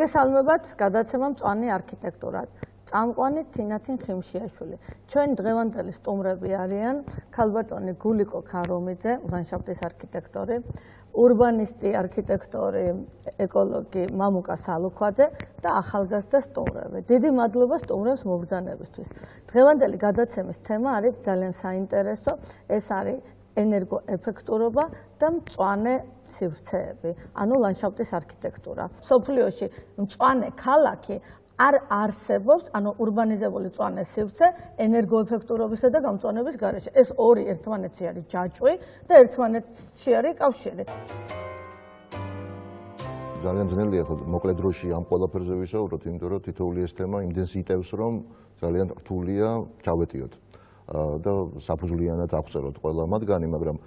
მოგესალმებათ, გადაცემა მწვანე არქიტექტურა. წამყვანი თინათინ ხიმშიაშვილი. Ჩვენ დღევანდელი სტუმრები არიან ქალბატონი გულიკო ქარომიძე, ლანდშაფტის არქიტექტორი, ურბანისტი, არქიტექტორი, ეკოლოგი მამუკა სალუქვაძე და ახალგაზრდა სტუმრები. დიდი მადლობა სტუმრებს მობრძანებისთვის. დღევანდელი გადაცემის თემა არის ძალიან საინტერესო, ეს არის ენერგოეფექტურობა და მწვანე სივრცეები, ანუ ლანდშაფტის არქიტექტურა. სოფლიოში მწვანე ქალაქი არ არსებობს, ანუ ურბანიზებული მწვანე სივრცე ენერგოეფექტურობისა და გამწვანების გარეშე. ეს ორი ერთმანეთში არის ჯაჭვი და ერთმანეთში არის კავშირი. ძალიან ძნელია მოკლე დროში ამ ყველაფერზე ვისაუბროთ, იმიტომ რომ თითოეული ეს თემა იმდენს იტევს, რომ ძალიან რთულია ჩავეტიოთ. და საფუძვლიანად აღწეროთ ყველა მათგანი, მაგრამ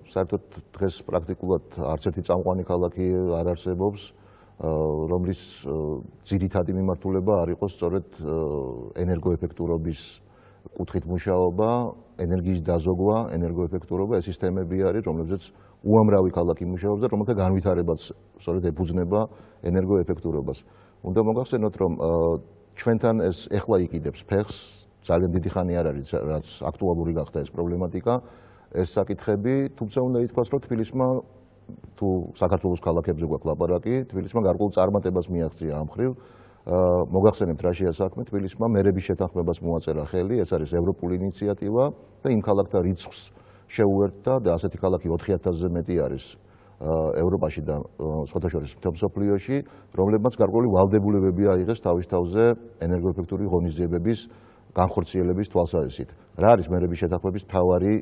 საერთოდ დღეს პრაქტიკულად არც ერთი წამყვანი ქალაქი არ არსებობს, რომლის ძირითადი მიმართულება არ იყოს სწორედ ენერგოეფექტურობის კუთხით მუშაობა, ენერგიის დაზოგვა, ენერგოეფექტურობა, ეს ის თემები არის, რომლებზეც უამრავი ქალაქი მუშაობს და რომელთა განვითარებაც სწორედ ეფუძნება ენერგოეფექტურობას. უნდა მოგახსენოთ, რომ ჩვენთან ეს ეხლა იყიდებს ფეხს, ძალიან დიდი ხანი არ არის, რაც აქტუალური გახდა ეს პრობლემატიკა, ეს საკითხები, თუმცა უნდა ითქვას, რომ თბილისმა თუ საქართველოს ქალაქებზე გვაქვს ლაპარაკი, თბილისმა გარკვეულ წარმატებას მიაღწია ამ მხრივ. მოგახსენებთ რა შეა საქმე, თბილისმა მერების შეთანხმებას მოაწერა ხელი, ეს არის ევროპული ინიციატივა და იმ ქალაქთა რიცხვს შეუერთდა და ასეთი ქალაქი 4000-ზე მეტი არის ევროპაში და სხვათა შორის მთელ მსოფლიოში, რომლებმაც გარკვეული ვალდებულებები აიღეს თავის თავზე ენერგოეფექტური ღონისძიებების განხორციელების თვალსაზრისით. რა არის მერების შეთანხმების მთავარი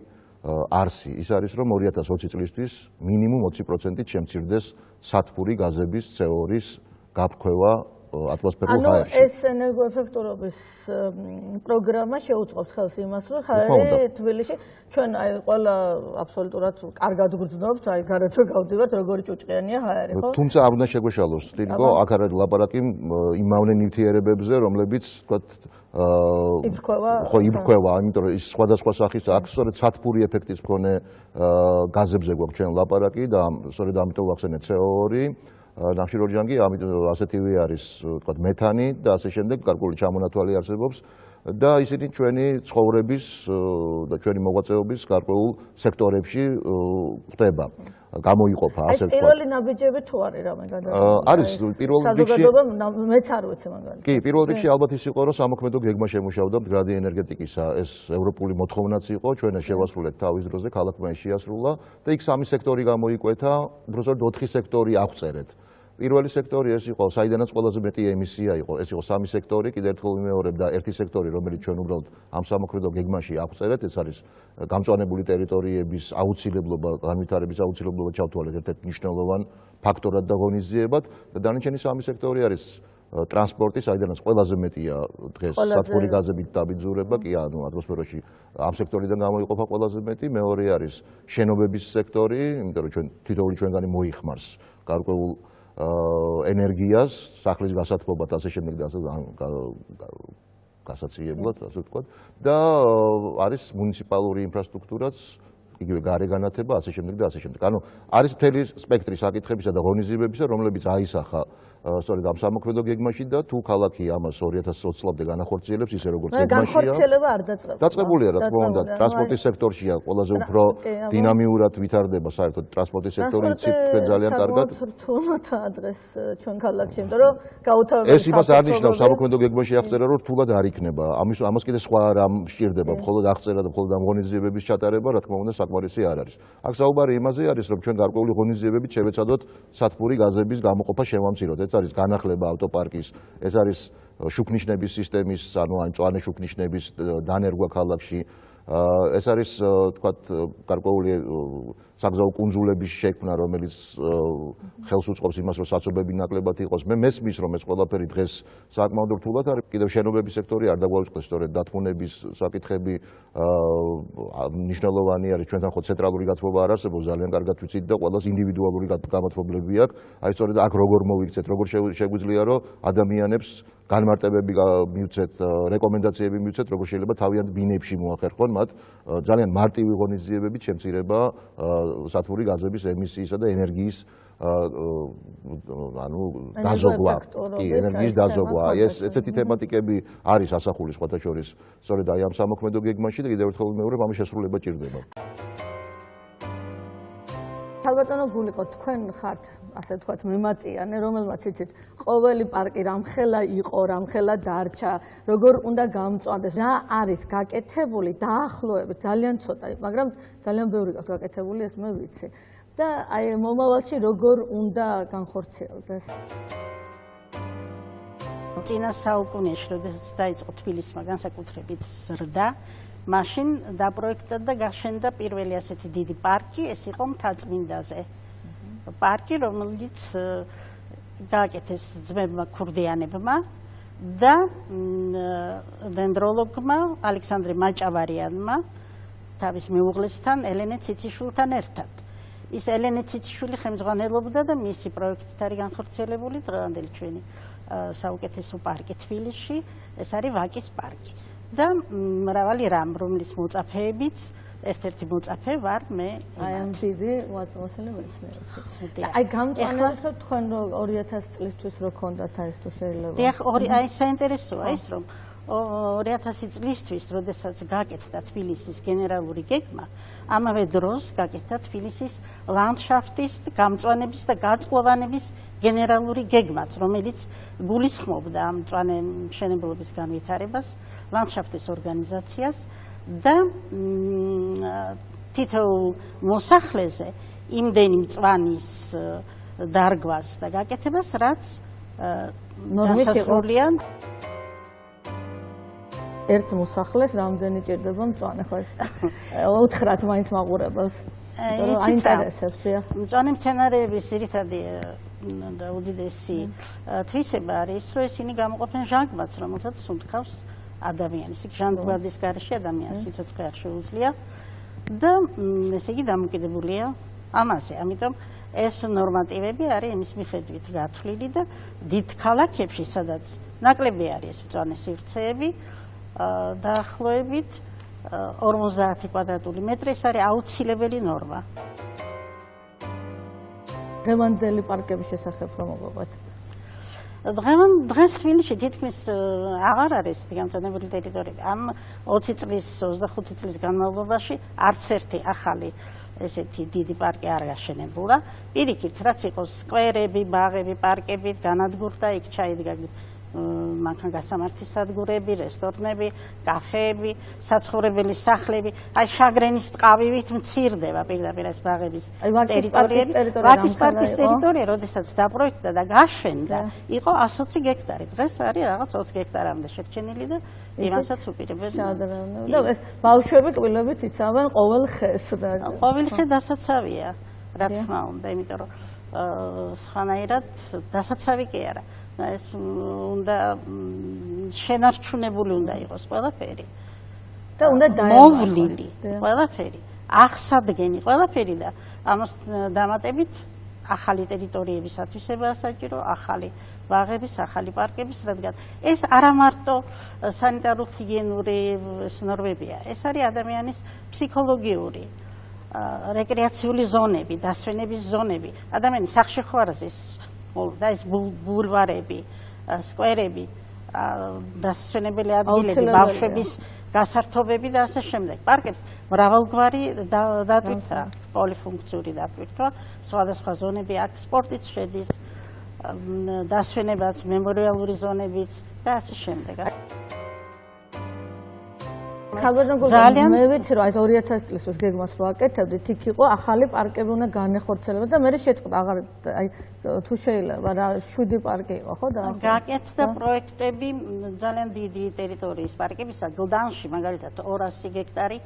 არსი? ის არის, რომ 2020 წლისთვის მინიმუმ 20%-ით შემცირდეს სათბური გაზების CO2-ის გაფრქვევა ატმოსფერულ ჰაერში. ანუ ეს ენერგოეფექტურობის პროგრამა შეუწყობს ხელს იმას, რომ ხარი თბილისში ჩვენ აი ყველა აბსოლუტურად კარგად გრძნობთ, აი გარეთ რო გავდივართ, როგორი ჭუჭყიანია ჰაერი, ხო? თუმცა არ უნდა შეგვეშალოს, თითქო აქ არის ლაპარაკი იმავე ნივთიერებებზე, რომლებიც თქვათ იბრქვევა, იმიტომ რომ ის სხვადასხვა სახის აქ სწორედ სათბური ეფექტის მქონე გაზებზე გვაქვს ჩვენ ლაპარაკი და სწორედ ამიტომ ვახსენეთ CO2, ნახშირორჟანგი, ამიტომ ასეთივე არის თქვათ მეთანი და ასე შემდეგ, გარკვეული ჩამონათვალი არსებობს და ისინი ჩვენი ცხოვრების და ჩვენი მოღვაწეობის გარკვეულ სექტორებში ხდება. გამოიყოფა ასე ვთქვათ. პირველი ნაბიჯები თუ არის რამე გადადგა? არის პირველ რიგში. მეც არ ვიცი მაგალითად. კი, პირველ რიგში ალბათ ის იყო, რომ სამოქმედო გეგმა შემუშავდა მდგრადი ენერგეტიკისა. ეს ევროპული მოთხოვნაც იყო, ჩვენ შევასრულეთ თავის დროზე, ქალაქმა შეასრულა და იქ სამი სექტორი გამოიკვეთა, უბრალოდ 4 სექტორი აღწერეთ. პირველი სექტორი ეს იყო, საიდანაც ყველაზე მეტი ემისია იყო. ეს იყო სამი სექტორი, კიდევ ერთხელ ვიმეორებ და ერთი სექტორი, რომელიც ჩვენ უბრალოდ ამ სამოქმედო გეგმაში აღწერეთ, ეს არის გამწვანებული ტერიტორიების აუცილებლობა, განვითარების აუცილებლობა ჩავთვალეთ ერთ-ერთ მნიშვნელოვან ფაქტორად და ღონისძიებად და დანარჩენი სამი სექტორი არის ტრანსპორტი, საიდანაც ყველაზე მეტია დღეს სათბური გაზებით დაბინძურება, კი ანუ ატმოსფეროში ამ სექტორიდან გამოიყოფა ყველაზე მეტი, მეორე არის შენობების სექტორი, იმიტომ რომ ჩვენ თითოეული ჩვენგანი მოიხმარს გარკვეულ ენერგიას, სახლის გასათბობად, ასე შემდეგ და გასაციებლად, ასე ვთქვათ და არის მუნიციპალური ინფრასტრუქტურაც, იგივე გარე განათება, ასე შემდეგ და ასე შემდეგ. ანუ არის მთელი სპექტრი საკითხებისა და ღონისძიებებისა, რომლებიც აისახა სწორედ ამ სამოქმედო გეგმაში და თუ ქალაქი ამას 2020 წლამდე განახორციელებს ისე როგორც გეგმაშია. განხორციელება არ დაწყებულა. დაწყებულია, რა თქმა უნდა, ტრანსპორტის სექტორშია ყველაზე უფრო დინამიურად ვითარდება საერთოდ ტრანსპორტის სექტორი, იცით თქვენ ძალიან კარგად. რთულადაა დღეს ჩვენ ქალაქში, იმიტომ რომ გაუთავებელი. ეს იმას არ ნიშნავს, სამოქმედო გეგმაში აღწერა, რომ რთულად არ იქნება. ამას კიდე სხვა რამ სჭირდება, მხოლოდ აღწერა და მხოლოდ ამ ღონისძიებების ჩატარება, რა თქმა უნდა, საკმარისი არ არის. აქ საუბარი იმაზე არის, რომ ჩვენ გარკვეული ღონისძიებებით შევეცადოთ სათბური გაზების გამოყოფა შევამციროთ. ეს არის განახლება ავტოპარკის, ეს არის შუქნიშნების სისტემის, ანუ აი მწვანე შუქნიშნების დანერგვა ქალაქში. ეს არის თქვათ გარკვეული საგზაო კუნძულების შექმნა, რომელიც ხელს უწყობს იმას, რომ საცობები ნაკლებად იყოს. მე მესმის, რომ ეს ყველაფერი დღეს საკმაოდ რთულად არის. კიდევ შენობების სექტორი არ დაგვაუწყდეს სწორედ დათმუნების საკითხები მნიშვნელოვანი არის. ჩვენთან ხო ცენტრალური გათბობა არ არსებობს, ძალიან კარგად ვიცით და ყველას ინდივიდუალური გამათბობლები აქვს. აი სწორედ აქ როგორ მოვიქცეთ, როგორ შეგვიძლია რომ ადამიანებს განმარტებები მივცეთ, რეკომენდაციები მივცეთ, როგორ შეიძლება თავიანთ ბინებში მოახერხონ მათ ძალიან მარტივი ღონისძიებებით შემცირება სათბური გაზების ემისიისა და ენერგიის დაზოგვა, ენერგიის დაზოგვა. ესეთი თემატიკები არის ასახული სხვათა შორის სწორედ აი ამ სამოქმედო გეგმაში და კიდევ ერთხელ ვიმეორებ, ამის შესრულება ჭირდება. ქალბატონო გულიკო, თქვენ ხართ, ასე ვთქვათ, მემატიანე, რომელმაც იცით, ყოველი პარკი რამხელა იყო, რამხელა დარჩა, როგორ უნდა გამწვანდეს, რა არის გაკეთებული, დაახლოებით, ძალიან ცოტა, მაგრამ ძალიან ბევრი გაქვთ გაკეთებული, ეს მე ვიცი. და აი მომავალში როგორ უნდა განხორციელდეს? წინა საუკუნეში, როდესაც დაიწყო თბილისმა განსაკუთრებით ზრდა, მაშინ დაპროექტდა და გაშენდა პირველი ასეთი დიდი პარკი, ეს იყო მთაწმინდაზე. პარკი, რომელიც გააკეთეს ძმებმა ქურდიანებმა და დენდროლოგმა ალექსანდრე მაჭავარიანმა თავის მეუღლესთან, ელენე ციციშვილთან ერთად. ის ელენე ციციშვილი ხელმძღვანელობდა და მისი პროექტით არის განხორციელებული დღევანდელი ჩვენი საუკეთესო პარკი თბილისში, ეს არის ვაკის პარკი. და მრავალი რამ, რომლის მოწაფეებიც, ერთ-ერთი მოწაფე ვარ მე. აი ამ დიდი უაწმოსელი მეცნიერები. აი გამწვანებს ხო თქვენ 2000 წლისთვის რო ქონდათ ეს თუ შეიძლება. დიახ, აი საინტერესოა ის, რომ 2000 წლისთვის, როდესაც გაკეთდა თბილისის გენერალური გეგმა, ამავე დროს გაკეთდა თბილისის ლანდშაფტის, გამწვანების და გაწყლოვანების გენერალური გეგმაც, რომელიც გულისხმობდა ამ მწვანე მშენებლობის განვითარებას, ლანდშაფტის ორგანიზაციას და თითოეულ მოსახლეზე იმდენი მწვანის დარგვას და გაკეთებას, რაც დასასრულიან ერთ მოსახლეს რამდენი ჭირდება მწვანე, ხო ეს უთხრათ მაინც მაყურებელს. აინტერესებს, დიახ. მწვანე მცენარეების ძირითადი და უდიდესი თვისება არის, რომ ისინი გამოყოფენ ჟანგბადს, რომელსაც სუნთქავს ადამიანის. იქ ჟანგბადის გარეშე ადამიანს სიცოცხლე არ შეუძლია და ესე იგი დამოკიდებულია ამაზე. ამიტომ ეს ნორმატივები არის იმის მიხედვით გათვლილი და დიდ ქალაქებში, სადაც ნაკლები არის მწვანე სივრცეები, დაახლოებით 50 კვადრატული მეტრი, ეს არის აუცილებელი ნორმა. დღევანდელი პარკების შესახებ რომ მოგვიყვეთ. დღეს თბილისში თითქმის აღარ არის გამწვანებული ტერიტორიები. ამ 20 წლის, 25 წლის განმავლობაში არც ერთი ახალი ესეთი დიდი პარკი არ გაშენებულა. პირიქით, რაც იყო სკვერები, ბაღები, პარკები, განადგურდა, იქ ჩაიდგა მანქანა გასამართის სადგურები, რესტორნები, კაფეები, საცხოვრებელი სახლები, აი შაგრენის ტყავივით მცირდება პირდაპირ ეს ბაღების ტერიტორიები. ვაკის პარკის ტერიტორია, როდესაც დაპროექტდა და გაშენდა, იყო 120 გექტარი. დღეს არის რაღაც 20 გექტარამდე შერჩენილი და იმასაც უპირებენ. და ეს ბავშვები კბილებით იცავენ ყოველ ხეს და ყოველ ხე დასაცავია, რა თქმა უნდა, იმიტომ რომ სხვანაირად დასაცავი კი არა. ეს უნდა შენარჩუნებული უნდა იყოს ყველაფერი და უნდა მოვლილი ყველაფერი, აღსადგენი ყველაფერი და ამას დამატებით ახალი ტერიტორიების ათვისებაა საჭირო, ახალი ბაღების, ახალი პარკების, რადგან ეს არა მარტო სანიტარულ-ჰიგიენური ნორმებია, ეს არის ადამიანის ფსიქოლოგიური რეკრეაციული ზონები, დასვენების ზონები, ადამიანის სახში ხوارზის და ეს ბულვარები, სკვერები, დასვენებელი ადგილები, ბავშვების გასართობები და ასე შემდეგ. პარკებს მრავალგვარი დატვირთვა, პოლიფუნქციური დატვირთვა, სხვადასხვა ზონები აქვს, სპორტიც შედის, დასვენებაც, მემორიალური ზონებიც და ასე შემდეგ. ძალიან მე ვიცი რომ ეს 2000 წლის გეგმას რო აკეთებდით, იქ იყო ახალი პარკები უნდა განეხორციელება და მე შეწყდა აღარ აი თუ შეიძლება რა 7 პარკი იყო ხო და გაკეთდა პროექტები ძალიან დიდი ტერიტორიის პარკებისა, გლდანში მაგალითად 200 გექტარი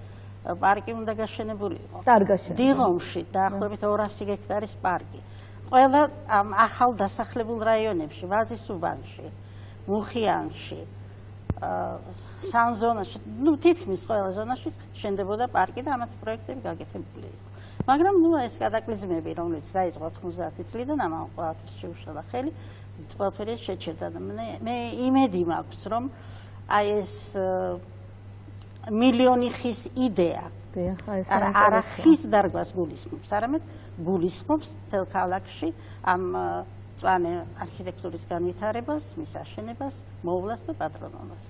პარკი უნდა გაშენებული იყო. და არ გაშენდა. დიღომში დაახლოებით 200 გექტარის პარკი. ყველა ამ ახალ დასახლებულ რაიონებში, ვაზის უბანში, მუხიანში, სამ ზონაში, თითქმის ყველა ზონაში შენდებოდა პარკი და ამათი პროექტები გაკეთებული იყო. მაგრამ ნუ ეს კატაკლიზმები, რომელიც დაიწყო 90 წლიდან, ამან ყველაფერს შეუშალა ხელი, ყველაფერი შეჩერდა. მე იმედი მაქვს, რომ აი ეს მილიონი ხის იდეა არა ხის დარგვას გულისხმობს, არამედ გულისხმობს თელ ქალაქში ამ მწვანე არქიტექტურის განვითარებას, მის აშენებას, მოვლას და პატრონობას.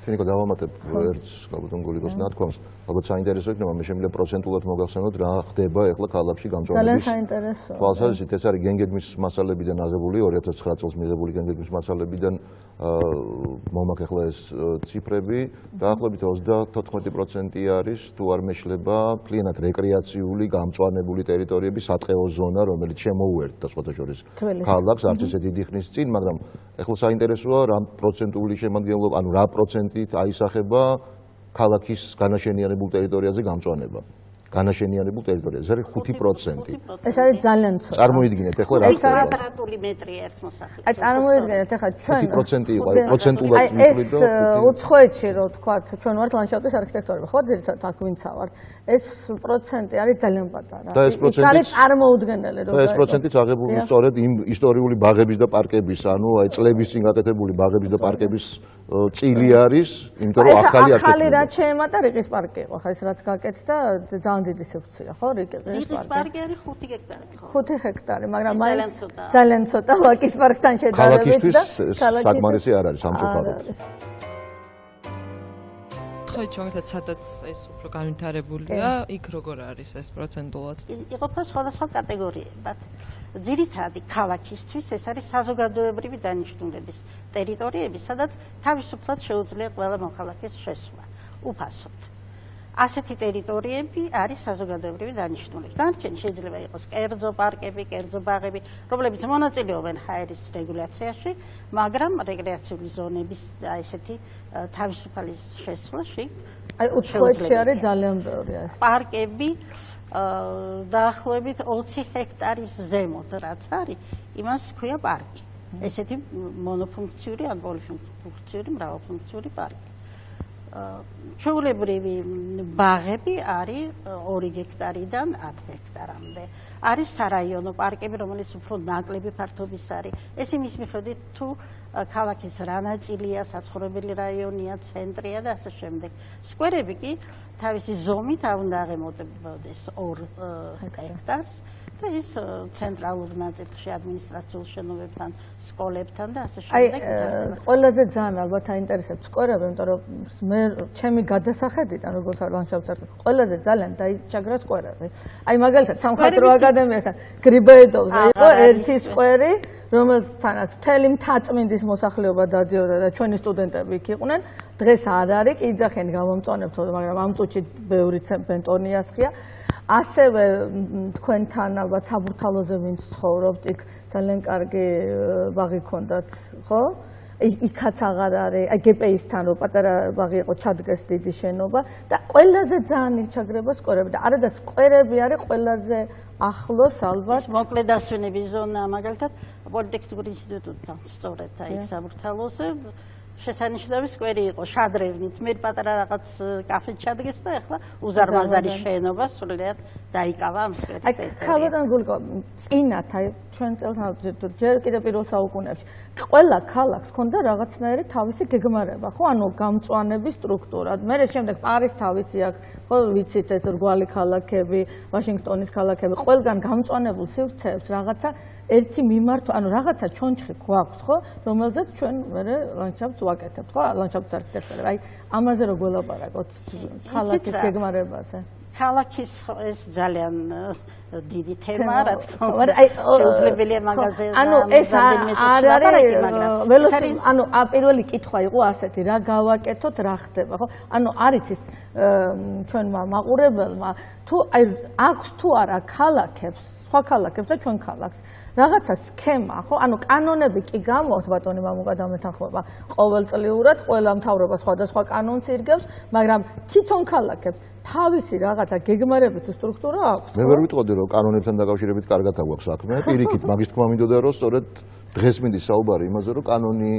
Თინიკო დავამატებ ერთს გაბატონ გულიკოს ნათქვამს. ალბათ საინტერესო იქნება მე შემიძლია პროცენტულად მოგახსენოთ რა ხდება ახლა ქალაქში გამწვანების. ძალიან საინტერესოა. თვალსაზრისით ეს არის გენგედმის მასალებიდან აღებული 2009 წელს მიღებული გენგედმის მასალებიდან მომაქვს ახლა ეს ციფრები. დაახლოებით 34% არის თუ არ მეშლება კლიენად რეკრეაციული გამწვანებული ტერიტორიები, სატყეო ზონა, რომელიც შემოუერთდა სხვათა შორის ქალაქს არც ესე დიდი ხნის წინ, მაგრამ ახლა საინტერესოა რა პროცენტული შემადგენლობა, ანუ რა პროცენტით აისახება ქალაქის განაშენიანებულ ტერიტორიაზე გამწვანება. განაშენიანებულ ტერიტორიაზე არის 5%. ეს არის ძალიან ცოტა. წარმოიდგინეთ ახლა რა ხდება. კვადრატული მეტრია ერთ მოსახლეში. აი წარმოიდგინეთ ახლა ჩვენ 5% იყო, აი პროცენტულად ეს უცხოეთში რო ვთქვათ, ჩვენ ვართ ლანდშაფტის არქიტექტორები, ხო ძირითადად აქ ვინცა ვართ. ეს პროცენტი არის ძალიან პატარა. და ეს პროცენტიც არის წარმოუდგენელი რო. და ეს პროცენტიც აღებული სწორედ იმ ისტორიული ბაღების და პარკების, ანუ აი წლების წინ გაკეთებული ბაღების და პარკების წილი არის, იმიტომ რომ ახალი არქიტექტურა. ახალი რაც შეემატა რიყის პარკი იყო, ხა ეს რაც გაკეთდა ძალიან დიდი სივრცეა, ხო, რიყის პარკი არის 5 ჰექტარი, ხო? 5 ჰექტარი, მაგრამ მაინც ძალიან ცოტა ვაკის პარკთან შედარებით და საკმარისი არ არის სამწუხაროდ. ხო, ჩვენთან სადაც ეს უფრო განვითარებულია, იქ როგორ არის ეს პროცენტულად? იყოფა სხვადასხვა კატეგორიებად. ძირითადი ქალაქისთვის ეს არის საზოგადოებრივი დანიშნულების ტერიტორიები, სადაც თავისუფლად შეუძლია ყველა მოქალაქეს შესვლა, უფასოდ. ასეთი ტერიტორიები არის საზოგადოებრივი დანიშნულების. დანარჩენი შეიძლება იყოს კერძო პარკები, კერძო ბაღები, რომლებიც მონაწილეობენ ჰაერის რეგულაციაში, მაგრამ რეკრეაციული ზონების ესეთი თავისუფალი შესვლაში აი უცხოეთში არის ძალიან ბევრი ეს. პარკები დაახლოებით 20 ჰექტარის ზემოთ რაც არის, იმას ჰქვია პარკი. ესეთი მონოფუნქციური ან პოლიფუნქციური, მრავალფუნქციური პარკი. ჩვეულებრივი ბაღები არის 2 ჰექტარიდან 10 ჰექტარამდე. არის სარაიონო პარკები, რომელიც უფრო ნაკლები ფართობის არის. ეს იმის მიხედვით, თუ ქალაქის რა ნაწილია, საცხოვრებელი რაიონია, ცენტრია და ასე შემდეგ. სკვერები კი თავისი ზომით არ უნდა აღემატებოდეს 2 ჰექტარს და ის ცენტრალურ ნაწილში ადმინისტრაციულ შენობებთან, სკოლებთან და ასე შემდეგ. აი, ყველაზე ძალიან ალბათ აინტერესებს სკვერები, იმიტომ რომ მე ჩემი გადასახედიდან, როგორც არ ლანდშაფტს არქიტექტორი, ყველაზე ძალიან დაიჭაგრა სკვერები. აი, მაგალითად, სამხატვრო აკადემიასთან გრიბოედოვზე იყო ერთი სკვერი, რომელთანაც მთელი მთაწმინდის მოსახლეობა დადიოდა და ჩვენი სტუდენტები იქ იყვნენ. დღეს არ არის, კი იძახიან გამომწვანებთ, მაგრამ ამ წუთში ბევრი ბენტონიასხია. ასევე თქვენთან ალბათ საბურთალოზე ვინც ცხოვრობთ, იქ ძალიან კარგი ბაღი ქონდათ, ხო? იქაც აღარ არის, აი გპ-ისთან რო პატარა ბაღი იყო, ჩადგეს დიდი შენობა და ყველაზე ძალიან იჩაგრება სკვერები და არა და სკვერები არის ყველაზე ახლოს ალბათ მოკლე დასვენების ზონა, მაგალითად პოლიტექნიკური ინსტიტუტთან სწორედ აი საბურთალოზე შესანიშნავი სკვერი იყო შადრევნით, მე პატარა რაღაც კაფეში ჩადგეს და ახლა უზარმაზარი შენობა სრულიად დაიკავა ამ სკვერის ტერიტორიაზე. აი, ქალბატონ გულიკო, წინათ აი ჩვენ წელს ჯერ კიდევ პირველ საუკუნეებში ყველა ქალაქს ჰქონდა რაღაცნაირი თავისი გეგმარება, ხო? ანუ გამწვანების სტრუქტურა. მე შემდეგ პარის თავისი აქვს, ხო, ვიცით ეს რგვალი ქალაქები, ვაშინგტონის ქალაქები, ყველგან გამწვანებულ სივრცეებს რაღაცა ერთი მიმართვა, ანუ რაღაცა ჩონჩხი გვაქვს, ხო, რომელზეც ჩვენ მე ლანდშაფტს ვაკეთებთ, ხო, ლანდშაფტის არქიტექტორები. აი, ამაზე რო გველაპარაკოთ ქალაქის გეგმარებაზე. ქალაქის ეს ძალიან დიდი თემაა, რა თქმა უნდა. შეუძლებელია მაგაზე ანუ ეს არ არის ანუ პირველი კითხვა იყო ასეთი, რა გავაკეთოთ, რა ხდება, ხო? ანუ არის ის ჩვენმა მაყურებელმა თუ აი აქვს თუ არა ქალაქებს, სხვა ქალაქებს და ჩვენ ქალაქს რაღაცა სქემა, ხო? ანუ კანონები კი გამოაქვთ, ბატონი მამუკა დამეთანხმება. ყოველწლიურად ყველა მთავრობა სხვადასხვა კანონს ირგევს, მაგრამ თვითონ ქალაქებს თავისი რაღაცა გეგმარებითი სტრუქტურა აქვს. მე ვერ ვიტყოდი რომ კანონებთან დაკავშირებით კარგად აგვაქვს საქმე. პირიქით, მაგის თქმა მინდოდა რომ სწორედ დღეს მინდის საუბარი იმაზე, რომ კანონი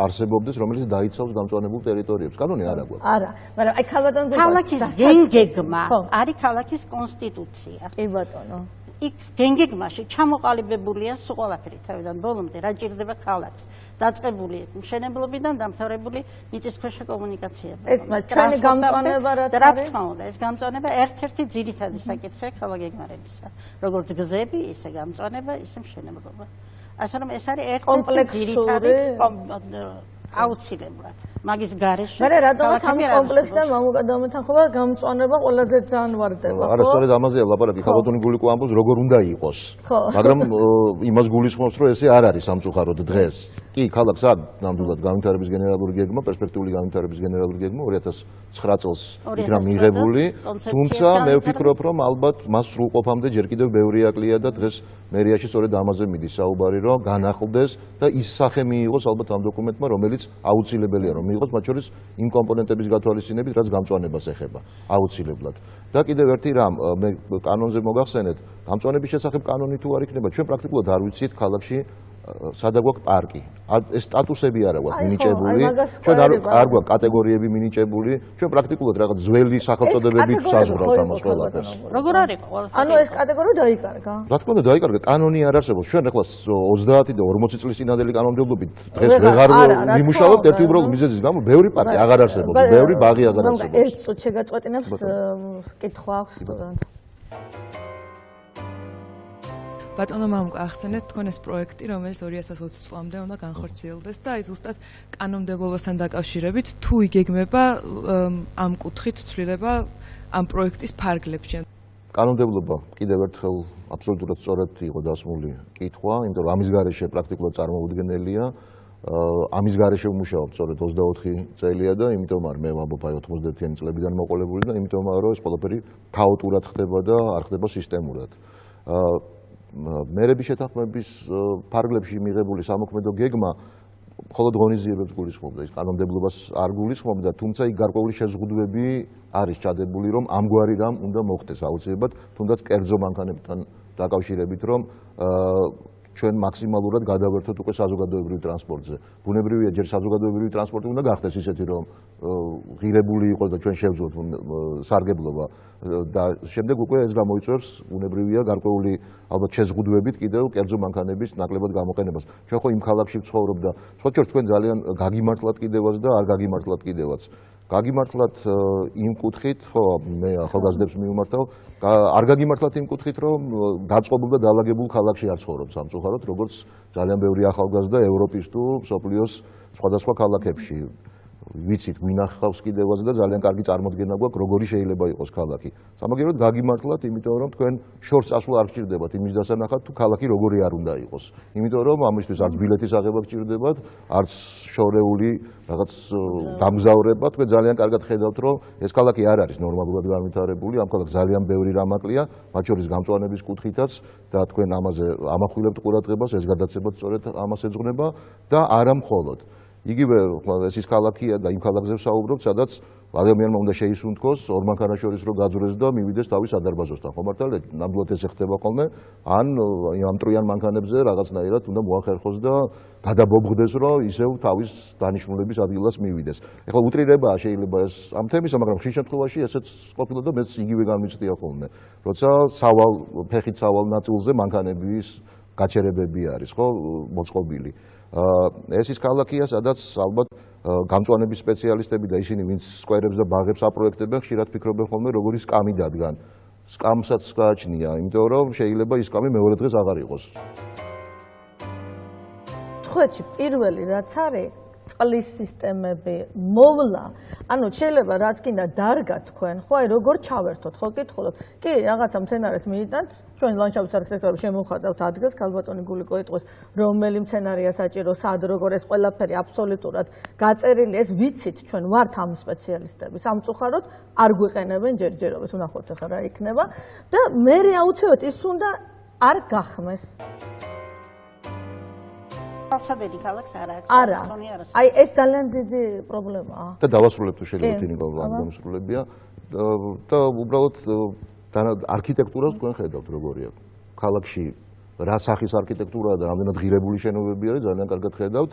არსებობდეს, რომელიც დაიცავს გამწვანებულ ტერიტორიებს. კანონი არ აქვს. არა, მაგრამ აი ქალაქის გეგმა არის ქალაქის კონსტიტუცია. კი ბატონო. იქ გეგმაში ჩამოყალიბებულია სულ ყველაფერი თავიდან ბოლომდე, რა ჭირდება ქალაქს. დაწყებული მშენებლობიდან დამთავრებული მიწისქვეშა კომუნიკაციები. ეს ჩვენი გამწვანება რაც არის. რა თქმა უნდა, ეს გამწვანება ერთ-ერთი ძირითადი საკითხია ქალაქ გეგმარებისა. როგორც გზები, ისე გამწვანება, ისე მშენებლობა. ასე რომ ეს არის ერთ-ერთი ძირითადი აუცილებლად. მაგის გარეშე. მაგრამ რატომაც ამ კომპლექსთან მომუკადამეთანხმება გამწვანება ყველაზე ძალიან ვარდება, ხო? არა, სწორედ ამაზეა ლაპარაკი. ხალბატონი გულიკო ამბობს, როგორ უნდა იყოს. მაგრამ იმას გულისხმობს, რომ ესე არ არის სამწუხაროდ დღეს. კი, ქალაქს აქვს ნამდვილად განვითარების გენერალური გეგმა, პერსპექტიული განვითარების გენერალური გეგმა 2009 წელს იქნა მიღებული, თუმცა მე ვფიქრობ, რომ ალბათ მას სრულყოფამდე ჯერ კიდევ ბევრი აკლია და დღეს მერიაში სწორედ ამაზე მიდის საუბარი, რომ განახლდეს და ის სახე მიიღოს ალბათ ამ დოკუმენტმა, რომელიც აუცილებელია რომ მიიღოს, მათ შორის იმ კომპონენტების გათვალისწინებით, რაც გამწვანებას ეხება, აუცილებლად. და კიდევ ერთი რამ, მე კანონზე მოგახსენეთ, გამწვანების შესახებ კანონი თუ არ იქნება, ჩვენ პრაქტიკულად არ ვიცით ქალაქში სადა გვაქვს პარკი. ეს სტატუსები არა გვაქვს მინიჭებული. ჩვენ არ გვაქვს კატეგორიები მინიჭებული. ჩვენ პრაქტიკულად რაღაც ძველი სახელწოდებებით საზღვრავთ ამას ყველაფერს. როგორ არის ყველაფერი? ანუ ეს კატეგორია დაიკარგა. რა თქმა უნდა დაიკარგა, კანონი არ არსებობს. ჩვენ ახლა 30 და 40 წლის წინანდელი კანონმდებლობით დღეს ვეღარ ვიმუშავებთ ერთი უბრალოდ მიზეზის გამო, ბევრი პარკი აღარ არსებობს, ბევრი ბაღი აღარ არსებობს. ერთ წუთს შეგაწყვეტინებს კითხვა აქვს სტუდენტ. ბატონო მამუკა, ახსენეთ თქვენ ეს პროექტი, რომელიც 2020 წლამდე უნდა განხორციელდეს და აი ზუსტად კანონმდებლობასთან დაკავშირებით თუ იგეგმება ამ კუთხით ცვლილება ამ პროექტის ფარგლებში. კანონმდებლობა კიდევ ერთხელ აბსოლუტურად სწორად იყო დასმული კითხვა, იმიტომ რომ ამის გარეშე პრაქტიკულად წარმოუდგენელია. ამის გარეშე ვმუშაობ სწორედ 24 წელია და იმიტომ არ მე ვამბობ აი 91-იანი წლებიდან მოყოლებული და იმიტომ რომ ეს ყველაფერი ქაოტურად ხდება და არ ხდება სისტემურად. მერების შეთანხმების ფარგლებში მიღებული სამოქმედო გეგმა მხოლოდ ღონისძიებებს გულისხმობდა, ის კანონმდებლობას არ გულისხმობდა, თუმცა იქ გარკვეული შეზღუდვები არის ჩადებული, რომ ამგვარი რამ უნდა მოხდეს აუცილებლად, თუნდაც კერძო მანქანებთან დაკავშირებით, რომ ჩვენ მაქსიმალურად გადავერთოთ უკვე საზოგადოებრივ ტრანსპორტზე. ბუნებრივია, ჯერ საზოგადოებრივი ტრანსპორტი უნდა გახდეს ისეთი, რომ ღირებული იყოს და ჩვენ შევძლებთ სარგებლობა და შემდეგ უკვე ეს გამოიწვევს ბუნებრივია გარკვეული ალბათ შეზღუდვებით კიდევ კერძო მანქანების ნაკლებად გამოყენებას. ჩვენ ხო იმ ქალაქში ვცხოვრობ და სხვათა ჩვენ ძალიან გაგიმართლად კიდევაც და არ გაგიმართლად კიდევაც. გაგიმართლად იმ კუთხით, ხო, მე ახალგაზრდებს მივმართავ, არ გაგიმართლად იმ კუთხით, რომ დაწყობილ და დაალაგებულ ქალაქში არ ცხოვრობ სამწუხაროდ, როგორც ძალიან ბევრი ახალგაზრდა ევროპის თუ მსოფლიოს სხვადასხვა ქალაქებში. ვიცით, გვინახავს კიდევაც და ძალიან კარგი წარმოდგენა გვაქვს, როგორი შეიძლება იყოს ქალაქი. სამაგიეროდ გაგიმართლად, იმიტომ რომ თქვენ შორს წასვლა არ გჭირდებათ იმის დასანახად, თუ ქალაქი როგორი არ უნდა იყოს. იმიტომ რომ ამისთვის არც ბილეთის აღება გჭირდებათ, არც შორეული რაღაც დამგზავრება. თქვენ ძალიან კარგად ხედავთ, რომ ეს ქალაქი არ არის ნორმალურად განვითარებული, ამ ქალაქს ძალიან ბევრი რამ აკლია, მათ შორის გამწვანების კუთხითაც და თქვენ ამაზე ამახვილებთ ყურადღებას, ეს გადაცემაც სწორედ ამას ეძღვნება და არა მხოლოდ. იგივე ეს ის ქალაქია და იმ ქალაქზე ვსაუბრობ, სადაც ადამიანმა უნდა შეისუნთქოს ორ მანქანას შორის რომ გაძვრეს და მივიდეს თავის სადარბაზოსთან. ხო მართალია, ნამდვილად ესე ხდება ხოლმე, ან ამ მტრიან მანქანებზე რაღაცნაირად უნდა მოახერხოს და გადაბობღდეს, რომ ისევ თავის დანიშნულების ადგილას მივიდეს. ეხლა უტრირებაა შეიძლება ეს ამ თემისა, მაგრამ ხშირ შემთხვევაში ესეც ყოფილა და მეც იგივე განმიცდია ხოლმე. როცა ფეხით სავალ ნაწილზე მანქანების გაჩერებები არის, ხო, მოწყობილი. ეს ის ქალაქია, სადაც ალბათ გამწვანების სპეციალისტები და ისინი, ვინც სკვერებს და ბაღებს აპროექტებენ, ხშირად ფიქრობენ ხოლმე, როგორი სკამი დადგან. სკამსაც გააჩნია, იმიტომ რომ შეიძლება ის სკამი მეორე დღეს აღარ იყოს. ცხეთში პირველი რაც არის, წყლის სისტემები, მოვლა, ანუ შეიძლება რაც კიდე დარგა თქვენ, ხო, აი როგორ ჩავერთოთ, ხო, კითხულობ. კი, რაღაცა მცენარეს მიიტანთ, ჩვენ ლანდშაფტის არქიტექტორები შემოვხაზავთ ადგილს, ქალბატონი გულიკო იტყვის, რომელი მცენარეა საჭირო, სად, როგორ ეს ყველაფერი აბსოლუტურად გაწერილი, ეს ვიცით, ჩვენ ვართ ამ სპეციალისტები. სამწუხაროდ არ გვიყენებენ ჯერჯერობით, ვნახოთ ახლა რა იქნება და მე აუცილებლად ის უნდა არ გახმეს. სადენი ქალაქს არ აქვს. არა. აი ეს ძალიან დიდი პრობლემაა. და დავასრულებ თუ შეიძლება თინიკა გამოსრულებია. და უბრალოდ არქიტექტურას თქვენ ხედავთ როგორია. ქალაქში რა სახის არქიტექტურაა და რამდენად ღირებული შენობები არის ძალიან კარგად ხედავთ.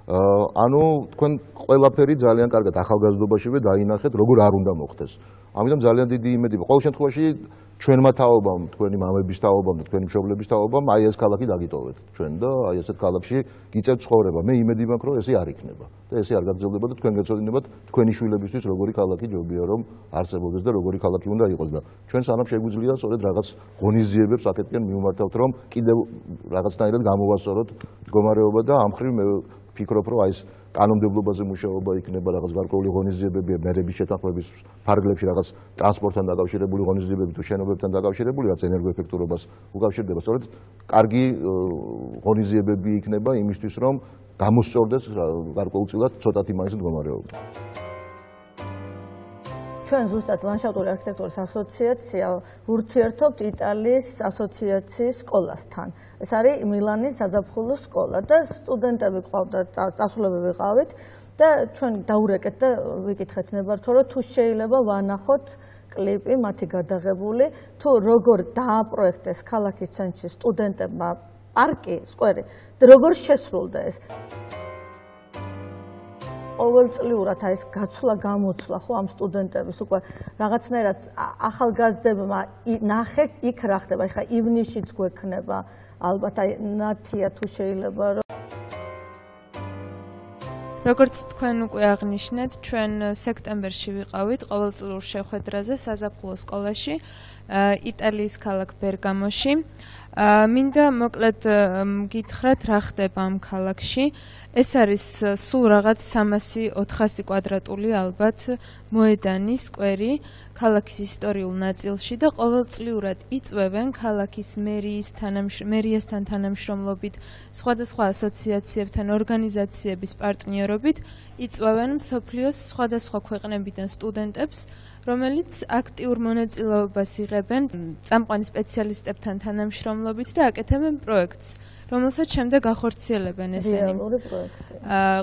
ანუ თქვენ ყველაფერი ძალიან კარგად ახალგაზრდობაშივე დაინახეთ, როგორ არ უნდა მოხდეს. ამიტომ ძალიან დიდი იმედი. ყოველ შემთხვევაში ჩვენმა თაობამ, თქვენი მამების თაობამ და თქვენი მშობლების თაობამ აი ეს ქალაქი დაგიტოვეთ ჩვენ და აი ესეთ ქალაქში გიწევთ ცხოვრება. მე იმედი მაქვს, რომ ესე არ იქნება და ესე არ გაგრძელდება და თქვენ გეცოდინებათ თქვენი შვილებისთვის როგორი ქალაქი ჯობია რომ არსებობდეს და როგორი ქალაქი უნდა იყოს და ჩვენ სანამ შეგვიძლია სწორედ რაღაც ღონისძიებებს აქეთკენ მივმართავთ, რომ კიდევ რაღაცნაირად გამოვასწოროთ მდგომარეობა და ამ ხრივ მე ფიქრობ, რომ აი ეს კანონმდებლობაზე მუშაობა იქნება, რაღაც გარკვეული ღონისძიებები, მერების შეთანხმების ფარგლებში რაღაც ტრანსპორტთან დაკავშირებული ღონისძიებები თუ შენობებთან დაკავშირებული, რაც ენერგოეფექტურობას უკავშირდება. სწორედ კარგი ღონისძიებები იქნება იმისთვის, რომ გამოსწორდეს გარკვეულწილად ცოტათი მაინც მდგომარეობა. ჩვენ ზუსტად ლანდშაფტური არქიტექტურის ასოციაცია ურთიერთობთ იტალიის ასოციაციის სკოლასთან. ეს არის მილანის საზაფხულო სკოლა და სტუდენტები ყავდა, წასულები ვიყავით და ჩვენ დაურეკეთ და ვიკითხეთ ნებართვა, რომ თუ შეიძლება ვანახოთ კლიპი მათი გადაღებული, თუ როგორ დააპროექტეს ქალაქის ცენტრში სტუდენტებმა პარკი, სკვერი და როგორ შესრულდა ეს. ყოველწლიურად ეს გაცვლა-გამოცვლა ხო ამ სტუდენტების უკვე რაღაცნაირად ახალგაზრდებმა ნახეს იქ რა ხდება. ეხლა ივნისშიც გვექნება ალბათ აი ნათია თუ შეიძლება როგორც თქვენ უკვე აღნიშნეთ, ჩვენ სექტემბერში ვიყავით ყოველწლიურ შეხვედრაზე საზაფხულო სკოლაში იტალიის ქალაქ ბერგამოში. მინდა მოკლედ გითხრათ რა ხდება ამ ქალაქში. ეს არის სულ რაღაც 300-400 კვადრატული ალბათ მოედანი, სკვერი ქალაქის ისტორიულ ნაწილში და ყოველწლიურად იწვევენ ქალაქის მერიასთან თანამშრომლობით, სხვადასხვა ასოციაციებთან, ორგანიზაციების პარტნიორობით იწვევენ მსოფლიოს სხვადასხვა ქვეყნებიდან სტუდენტებს, რომელიც აქტიურ მონაწილეობას იღებენ წამყვანი სპეციალისტებთან თანამშრომლობით და აკეთებენ პროექტს, რომელსაც შემდეგ ახორციელებენ ესენი. რეალური პროექტი.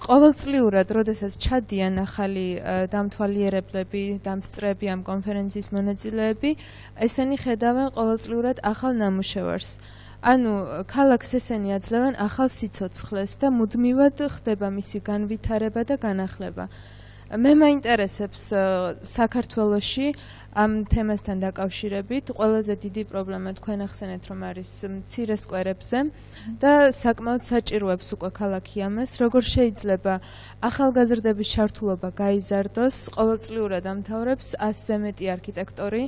ყოველწლიურად, როდესაც ჩადიან ახალი დამთვალიერებლები, დამსწრები ამ კონფერენციის მონაწილეები, ესენი ხედავენ ყოველწლიურად ახალ ნამუშევარს. ანუ ქალაქს ესენი აძლევენ ახალ სიცოცხლეს და მუდმივად ხდება მისი განვითარება და განახლება. მე მაინტერესებს საქართველოში ამ თემასთან დაკავშირებით ყველაზე დიდი პრობლემა თქვენ ახსენეთ, რომ არის მცირე სკვერებზე და საკმაოდ საჭიროებს უკვე ქალაქი ამას. როგორ შეიძლება ახალგაზრდების ჩართულობა გაიზარდოს? ყოველწლიურად ამთავრებს 100-ზე მეტი არქიტექტორი,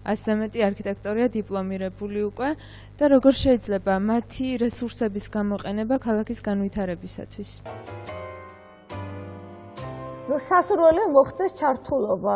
100-ზე მეტი არქიტექტორია დიპლომირებული უკვე და როგორ შეიძლება მათი რესურსების გამოყენება ქალაქის განვითარებისათვის? სასურველია მოხდეს ჩართულობა.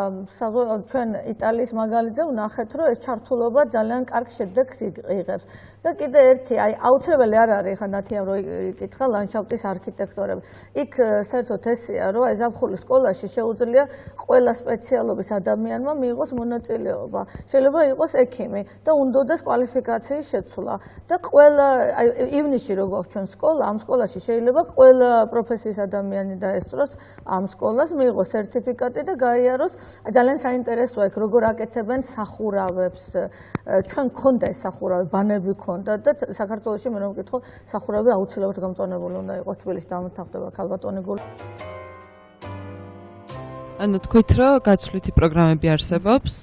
ჩვენ იტალიის მაგალითზე ვნახეთ, რომ ეს ჩართულობა ძალიან კარგ შედეგს იღებს. და კიდე ერთი, აი აუცილებელი არ არის, ხა ნათიამ რო იკითხა ლანდშაფტის არქიტექტორები. იქ საერთოდ ესეა, რომ აი ზაფხულის სკოლაში შეუძლია ყველა სპეციალობის ადამიანმა მიიღოს მონაწილეობა. შეიძლება იყოს ექიმი და უნდოდეს კვალიფიკაციის შეცვლა. და ყველა აი ივნისში რო გვაქვს ჩვენ სკოლა, ამ სკოლაში შეიძლება ყველა პროფესიის ადამიანი დაესწროს ამ სკოლას, მიიღოს სერტიფიკატი და გაიაროს. ძალიან საინტერესოა იქ როგორ აკეთებენ სახურავებს. ჩვენ გქონდა ეს სახურავი, ბანები გქონდა და საქართველოში მე რომ ვკითხო, სახურავი აუცილებლად გამწვანებული უნდა იყოს. თბილისში დამთავრდება ქალბატონი გული. ანუ თქვით, რომ გაცვლითი პროგრამები არსებობს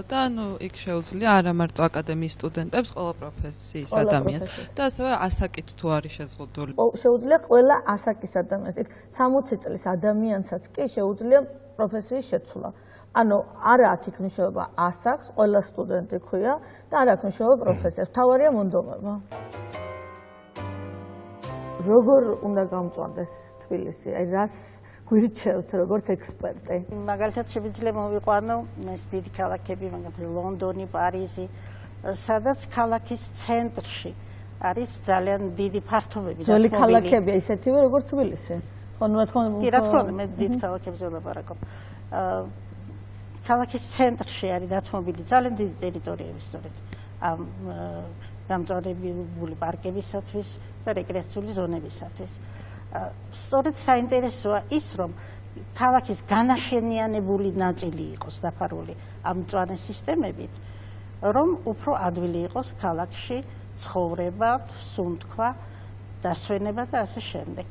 და ანუ იქ შეუძლია არა მარტო აკადემიის სტუდენტებს, ყველა პროფესიის ადამიანს და ასევე ასაკით თუ არის შეზღუდული. შეუძლია ყველა ასაკის ადამიანს. იქ 60 წლის ადამიანსაც კი შეუძლია პროფესიის შეცვლა. ანუ არა აქვს იქ მნიშვნელობა ასაკს, ყველა სტუდენტი ქვია და არა აქვს მნიშვნელობა პროფესიას. მთავარია მონდომება. როგორ უნდა გამწვანდეს თბილისი? აი რას გვირჩევთ როგორც ექსპერტი? მაგალითად შეიძლება მოვიყვანო ეს დიდი ქალაქები, მაგალითად ლონდონი, პარიზი, სადაც ქალაქის ცენტრში არის ძალიან დიდი ფართობები და ძველი ქალაქებია ისეთივე როგორც თბილისი. ხო, რა თქმა უნდა. კი, რა თქმა უნდა, მე დიდ ქალაქებზე ვლაპარაკობ. ქალაქის ცენტრში არის დათმობილი ძალიან დიდი ტერიტორიები სწორედ ამ გამწვანებული პარკებისათვის და რეკრეაციული ზონებისათვის. სწორედ საინტერესოა ის, რომ ქალაქის განაშენიანებული ნაწილი იყოს დაფარული ამ მწვანე სისტემებით, რომ უფრო ადვილი იყოს ქალაქში ცხოვრება, სუნთქვა, დასვენება და ასე შემდეგ.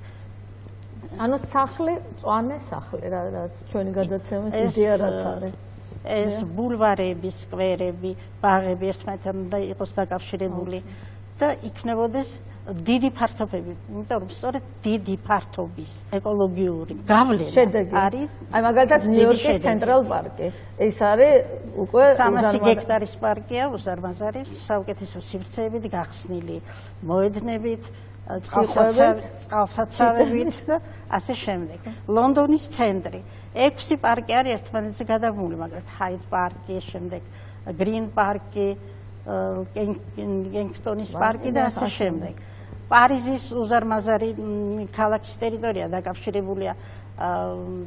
ანუ სახლი, მწვანე სახლი, რაც ჩვენი გადაცემის იდეა რაც არის. ეს ბულვარები, სკვერები, ბაღები ერთმანეთთან უნდა იყოს დაკავშირებული და იქნებოდეს დიდი ფართობები, იმიტომ რომ სწორედ დიდი ფართობის ეკოლოგიური გავლენა არის. აი მაგალითად ნიუ-იორკის ცენტრალ პარკი. ეს არის უკვე 300 ჰექტარის პარკია, უზარმაზარი, საუკეთესო სივრცეებით გახსნილი, მოედნებით, წყალსაცავებით და ასე შემდეგ. ლონდონის ცენტრი 6 პარკი არის ერთმანეთზე გადაბმული, მაგრამ ჰაიდ პარკი, შემდეგ გრინ პარკი, კენგსტონის პარკი და ასე შემდეგ. პარიზის უზარმაზარი ქალაქის ტერიტორია დაკავშირებულია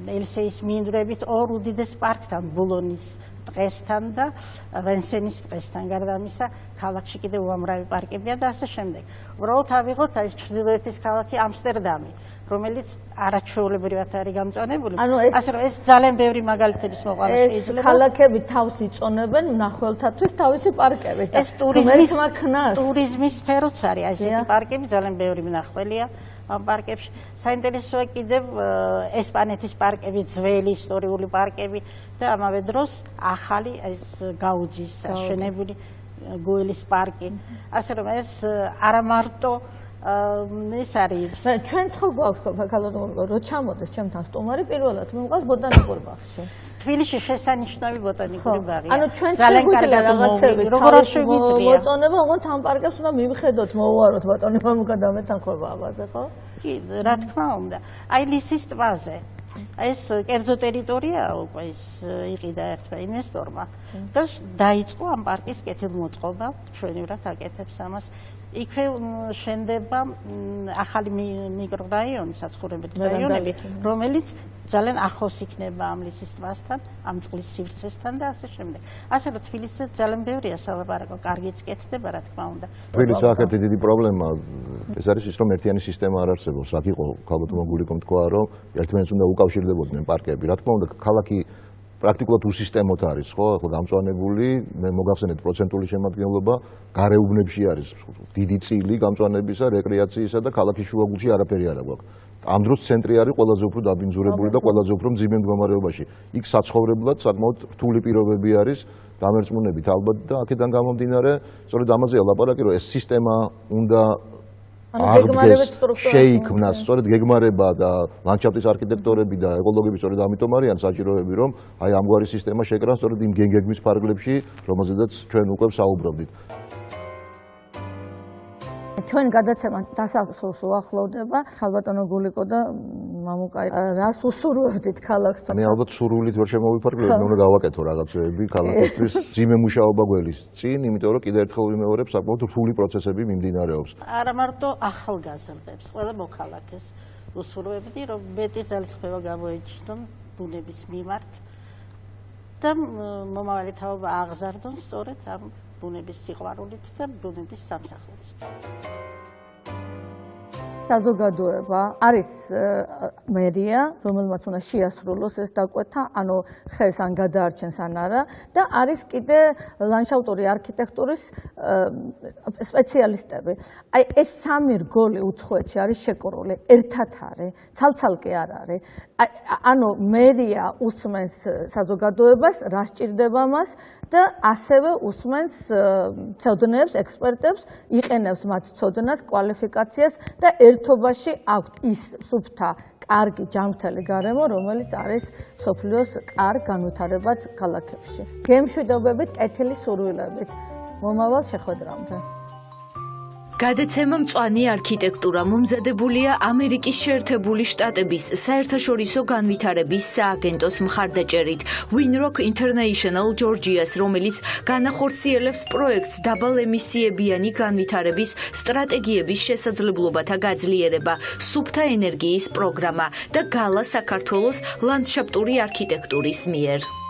ელსეის მინდვრებით ორ უდიდეს პარკთან, ბულონის ტყესთან და ვენსენის ტყესთან. გარდა ამისა, ქალაქში კიდევ უამრავი პარკებია და ასე შემდეგ. უბრალოდ ავიღოთ აი ჩრდილოეთის ქალაქი ამსტერდამი, რომელიც არაჩვეულებრივად არის გამწვანებული. ასე რომ ეს ძალიან ბევრი მაგალითების მოყვა შეიძლება. ეს ქალაქები თავს იწონებენ მნახველთათვის თავისი პარკებით. ეს ტურიზმის სფეროც არის, აი ესეთი პარკები, ძალიან ბევრი მნახველია ამ პარკებში. საინტერესოა კიდევ ესპანეთის პარკები, ძველი ისტორიული პარკები და ამავე დროს ახალი ეს გაუძის აშენებული გუელის პარკი. ასე რომ ეს არა მარტო ეს არის. ჩვენ ხო გვაქვს ქალბატონო რო ჩამოდეს ჩემთან სტუმარი პირველად მე მყავს ბოტანიკურ ბაღში. თბილისში შესანიშნავი ბოტანიკური ბაღია. ანუ ჩვენ შეგვიძლია რაღაცები როგორ შევიწია. მოწონება, ოღონდ ამ პარკებს უნდა მივხედოთ, მოვუაროთ ბატონებმა უკანა მეთანხმება ამაზე, ხო? კი, რა თქმა უნდა. აი ლისის ტბაზე. ეს კერძო ტერიტორია უკვე ის იყიდა ერთმა ინვესტორმა და დაიწყო ამ პარკის კეთილმოწყობა, ჩვენივრად აკეთებს ამას. იქვე შენდება ახალი მიკრორაიონი, საცხოვრებელი რაიონები, რომელიც ძალიან ახლოს იქნება ამ ლისის ტბასთან, ამ წყლის სივრცესთან და ასე შემდეგ. ასე რომ თბილისზე ძალიან ბევრია სალაპარაკო, კარგიც კეთდება, რა თქმა უნდა. თბილისის აქეთი დიდი პრობლემა ეს არის ის, რომ ერთიანი სისტემა არ არსებობს. აქ იყო ქალბატონმა გულიკომ თქვა, რომ ერთმანეთს უნდა უკავშირდებოდნენ პარკები. რა თქმა უნდა, ქალაქი პრაქტიკულად უსისტემოდ არის, ხო? ახლა გამწვანებული, მე მოგახსენეთ პროცენტული შემადგენლობა გარეუბნებში არის დიდი წილი გამწვანებისა, რეკრეაციისა და ქალაქის შუაგულში არაფერი არ აქვს. ამ დროს ცენტრი არის ყველაზე უფრო დაბინძურებული და ყველაზე უფრო მძიმე მდგომარეობაში. იქ საცხოვრებლად საკმაოდ რთული პირობები არის, დამერწმუნებით ალბათ და აქედან გამომდინარე, სწორედ ამაზეა ლაპარაკი, რომ ეს სისტემა უნდა შეიქმნას, სწორედ გეგმარება და ლანდშაფტის არქიტექტორები და ეკოლოგები სწორედ ამიტომ არიან საჭიროები, რომ აი ამგვარი სისტემა შეკრან სწორედ იმ გეგმის ფარგლებში, რომელზედაც ჩვენ უკვე საუბრობდით. ჩვენ გადაცემა დასასრულს უახლოვდება. ქალბატონო გულიკო და მამუკა, რას უსურვებდით ქალაქს? მე ალბათ სურვილით ვერ შემოვიფარგლებ, მე უნდა გავაკეთო რაღაცები ქალაქისთვის. ძიმე მუშაობა გველის წინ, იმიტომ რომ კიდევ ერთხელ ვიმეორებ, საკმაოდ რთული პროცესები მიმდინარეობს. არა მარტო ახალგაზრდებს, ყველა მოქალაქეს უსურვებდი, რომ მეტი ძალისხმევა გამოიჩინონ ბუნების მიმართ და მომავალი თაობა აღზარდონ სწორედ ამ ბუნების სიყვარულით და ბუნების სამსახურით. საზოგადოება არის მერია, რომელმაც უნდა შეასრულოს ეს დაკვეთა, ანუ ხელს ან გადაარჩენს ან არა და არის კიდე ლანდშაფტური არქიტექტურის სპეციალისტები. აი ეს სამი რგოლი უცხოეთში არის შეკრული, ერთად არის, ცალ-ცალკე არ არის. ანუ მერია უსმენს საზოგადოებას, რა სჭირდება მას და ასევე უსმენს ცოდნებს, ექსპერტებს, იყენებს მათ ცოდნას, კვალიფიკაციას და ერთობაში აქვთ ის სუფთა, კარგი, ჯანმრთელი გარემო, რომელიც არის მსოფლიოს კარგ განვითარებად ქალაქებში. გემშვიდობებით, კეთილი სურვილებით. მომავალ შეხვედრამდე. გადაცემა მწვანე არქიტექტურა მომზადებულია ამერიკის შეერთებული შტატების საერთაშორისო განვითარების სააგენტოს მხარდაჭერით Winrock International Georgia's, რომელიც განახორციელებს პროექტს დაბალემისიებიანი განვითარების სტრატეგიების შესაძლებლობათა გაძლიერება, სუფთა ენერგიის პროგრამა და გალა საქართველოს ლანდშაფტური არქიტექტურის მიერ.